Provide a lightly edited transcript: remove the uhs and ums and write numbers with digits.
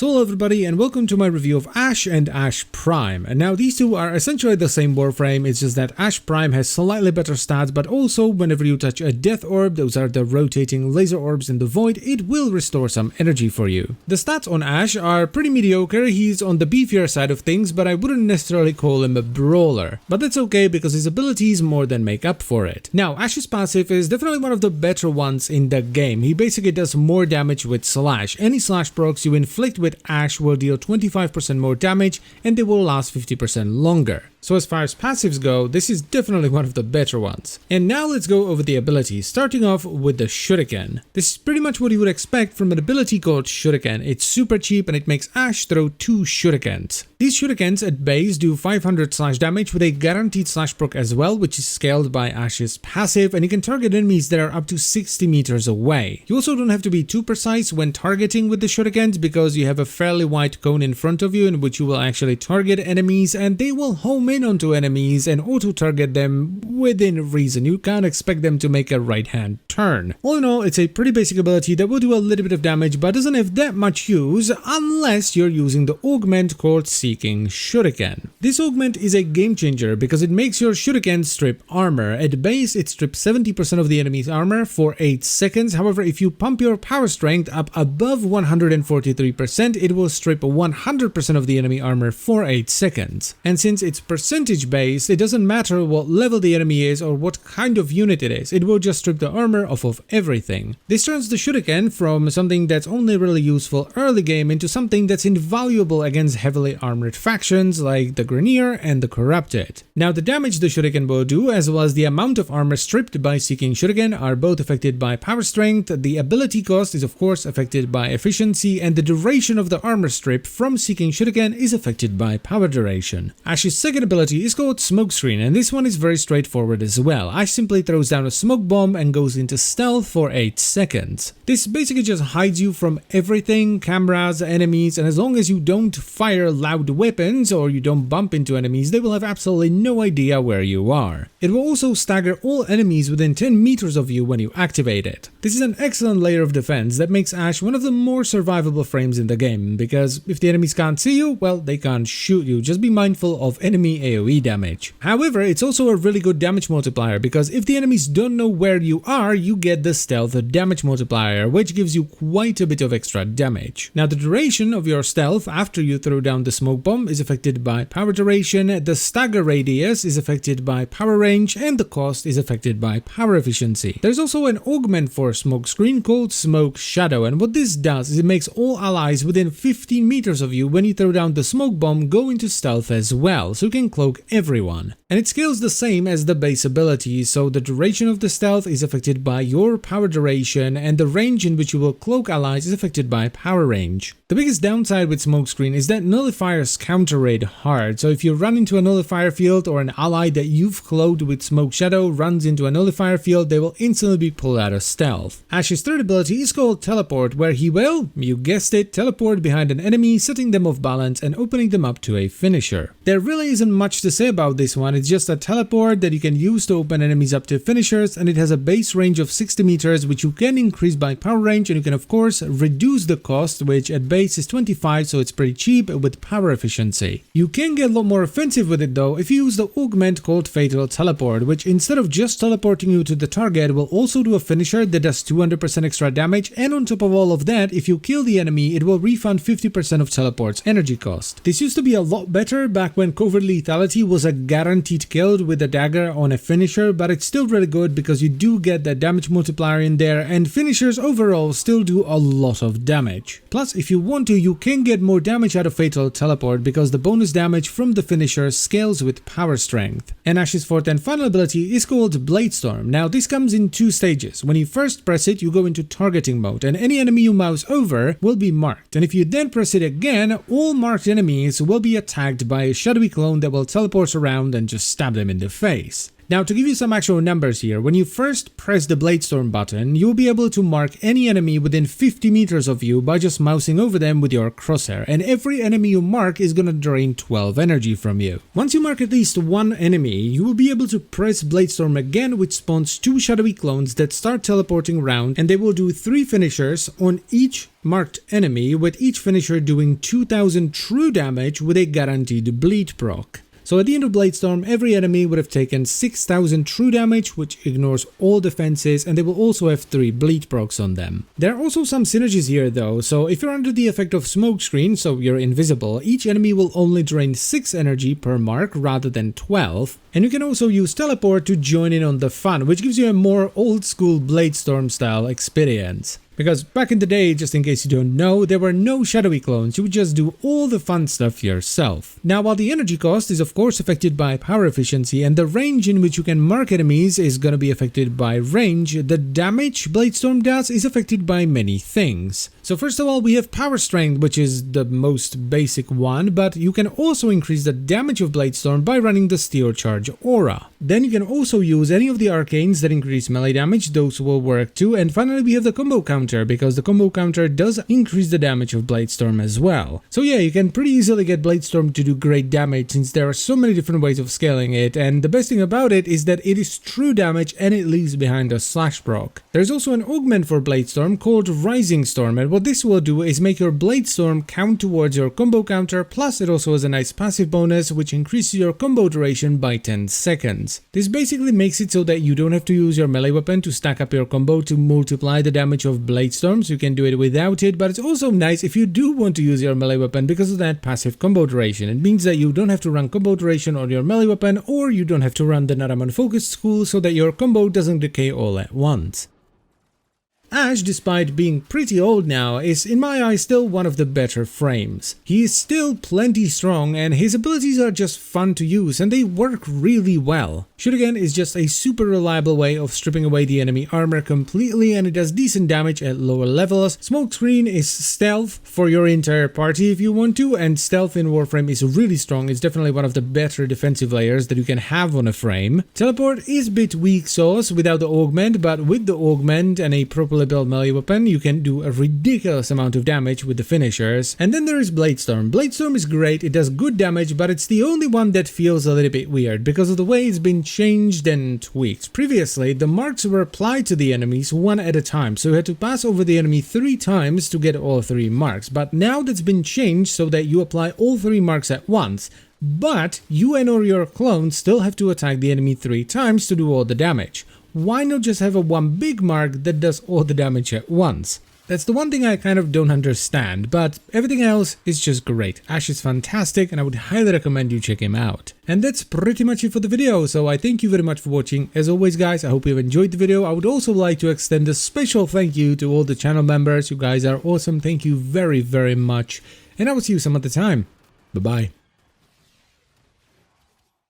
So hello everybody and welcome to my review of Ash and Ash Prime. And now these two are essentially the same Warframe, it's just that Ash Prime has slightly better stats, but also whenever you touch a death orb, those are the rotating laser orbs in the void, it will restore some energy for you. The stats on Ash are pretty mediocre, he's on the beefier side of things, but I wouldn't necessarily call him a brawler. But that's okay because his abilities more than make up for it. Now Ash's passive is definitely one of the better ones in the game. He basically does more damage with slash. Any slash procs you inflict with Ash will deal 25% more damage and they will last 50% longer. So as far as passives go, this is definitely one of the better ones. And now let's go over the abilities, starting off with the Shuriken. This is pretty much what you would expect from an ability called Shuriken. It's super cheap and it makes Ash throw 2 Shurikens. These Shurikens at base do 500 slash damage with a guaranteed slash proc as well, which is scaled by Ash's passive, and you can target enemies that are up to 60 meters away. You also don't have to be too precise when targeting with the Shurikens because you have a fairly wide cone in front of you in which you will actually target enemies and they will home in onto enemies and auto-target them within reason. You can't expect them to make a right-hand turn. All in all, it's a pretty basic ability that will do a little bit of damage but doesn't have that much use unless you're using the augment called Seeking Shuriken. This augment is a game changer because it makes your Shuriken strip armor. At base, it strips 70% of the enemy's armor for 8 seconds. However, if you pump your power strength up above 143%, it will strip 100% of the enemy armor for 8 seconds. And since it's percentage based, it doesn't matter what level the enemy is or what kind of unit it is, it will just strip the armor off of everything. This turns the Shuriken from something that's only really useful early game into something that's invaluable against heavily armored factions like the Grenier and the Corrupted. Now the damage the Shuriken will do as well as the amount of armor stripped by Seeking Shuriken are both affected by power strength, the ability cost is of course affected by efficiency, and the duration of the armor strip from Seeking Shuriken is affected by power duration. Ash's second ability is called Smokescreen, and this one is very straightforward as well. Ash simply throws down a smoke bomb and goes into stealth for 8 seconds. This basically just hides you from everything, cameras, enemies, and as long as you don't fire loud weapons or you don't bump into enemies, they will have absolutely no idea where you are. It will also stagger all enemies within 10 meters of you when you activate it. This is an excellent layer of defense that makes Ash one of the more survivable frames in the game, because if the enemies can't see you, well, they can't shoot you. Just be mindful of enemy AoE damage. However, it's also a really good damage multiplier because if the enemies don't know where you are, you get the stealth damage multiplier, which gives you quite a bit of extra damage. Now the duration of your stealth after you throw down the smoke bomb is affected by power duration, the stagger radius is affected by power range, and the cost is affected by power efficiency. There's also an augment for Smokescreen called Smoke Shadow, and what this does is it makes all allies within 15 meters of you when you throw down the smoke bomb go into stealth as well, so you can cloak everyone. And it scales the same as the base ability, so the duration of the stealth is affected by your power duration, and the range in which you will cloak allies is affected by power range. The biggest downside with Smokescreen is that nullifiers counter raid hard, so if you run into a nullifier field or an ally that you've cloaked with Smoke Shadow runs into a nullifier field, they will instantly be pulled out of stealth. Ash's third ability is called Teleport, where he will, you guessed it, teleport behind an enemy, setting them off balance and opening them up to a finisher. There really isn't much to say about this one, it's just a teleport that you can use to open enemies up to finishers, and it has a base range of 60 meters which you can increase by power range, and you can of course reduce the cost, which at base is 25, so it's pretty cheap with power efficiency. You can get a lot more offensive with it though if you use the augment called Fatal Teleport, which instead of just teleporting you to the target will also do a finisher that does 200% extra damage, and on top of all of that, if you kill the enemy it will refund 50% of teleport's energy cost. This used to be a lot better back when covert lethality was a guaranteed kill with a dagger on a finisher, but it's still really good because you do get that damage multiplier in there, and finishers overall still do a lot of damage. Plus, if you want to, you can get more damage out of Fatal Teleport because the bonus damage from the finisher scales with power strength. And Ash's fourth and final ability is called Bladestorm. Now this comes in 2 stages. When you first press it, you go into targeting mode and any enemy you mouse over will be marked, and if you then press it again, all marked enemies will be attacked by a shadowy clone that will teleport around and just stab them in the face. Now, to give you some actual numbers here, when you first press the Bladestorm button, you'll be able to mark any enemy within 50 meters of you by just mousing over them with your crosshair, and every enemy you mark is gonna drain 12 energy from you. Once you mark at least one enemy, you will be able to press Bladestorm again, which spawns 2 shadowy clones that start teleporting around, and they will do 3 finishers on each marked enemy, with each finisher doing 2000 true damage with a guaranteed bleed proc. So at the end of Bladestorm, every enemy would have taken 6000 true damage, which ignores all defenses, and they will also have 3 bleed procs on them. There are also some synergies here though, so if you're under the effect of smokescreen, so you're invisible, each enemy will only drain 6 energy per mark rather than 12. And you can also use teleport to join in on the fun, which gives you a more old school Bladestorm style experience. Because back in the day, just in case you don't know, there were no shadowy clones, you would just do all the fun stuff yourself. Now, while the energy cost is of course affected by power efficiency and the range in which you can mark enemies is gonna be affected by range, the damage Bladestorm does is affected by many things. So first of all, we have power strength, which is the most basic one, but you can also increase the damage of Bladestorm by running the Steel Charge aura. Then you can also use any of the arcanes that increase melee damage, those will work too, and finally we have the combo counter, because the combo counter does increase the damage of Bladestorm as well. So yeah, you can pretty easily get Bladestorm to do great damage since there are so many different ways of scaling it, and the best thing about it is that it is true damage and it leaves behind a slash proc. There's also an augment for Bladestorm called Rising Storm, and what this will do is make your Bladestorm count towards your combo counter, plus it also has a nice passive bonus which increases your combo duration by 10 seconds. This basically makes it so that you don't have to use your melee weapon to stack up your combo to multiply the damage of Bladestorm, so you can do it without it, but it's also nice if you do want to use your melee weapon because of that passive combo duration. It means that you don't have to run combo duration on your melee weapon, or you don't have to run the Naraman focus school so that your combo doesn't decay all at once. Ashe, despite being pretty old now, is in my eyes still one of the better frames. He is still plenty strong and his abilities are just fun to use and they work really well. Shuriken is just a super reliable way of stripping away the enemy armor completely, and it does decent damage at lower levels. Smokescreen is stealth for your entire party if you want to, and stealth in Warframe is really strong. It's definitely one of the better defensive layers that you can have on a frame. Teleport is a bit weak sauce without the augment, but with the augment and a properly built melee weapon, you can do a ridiculous amount of damage with the finishers. And then there is Bladestorm. Bladestorm is great, it does good damage, but it's the only one that feels a little bit weird because of the way it's been changed and tweaked. Previously, the marks were applied to the enemies one at a time, so you had to pass over the enemy 3 times to get all 3 marks, but now that's been changed so that you apply all 3 marks at once. But you and or your clone still have to attack the enemy 3 times to do all the damage. Why not just have a one big mark that does all the damage at once? That's the one thing I kind of don't understand, but everything else is just great. Ashe is fantastic and I would highly recommend you check him out. And that's pretty much it for the video, so I thank you very much for watching. As always guys, I hope you've enjoyed the video. I would also like to extend a special thank you to all the channel members. You guys are awesome, thank you very much, and I will see you some other time. Bye bye.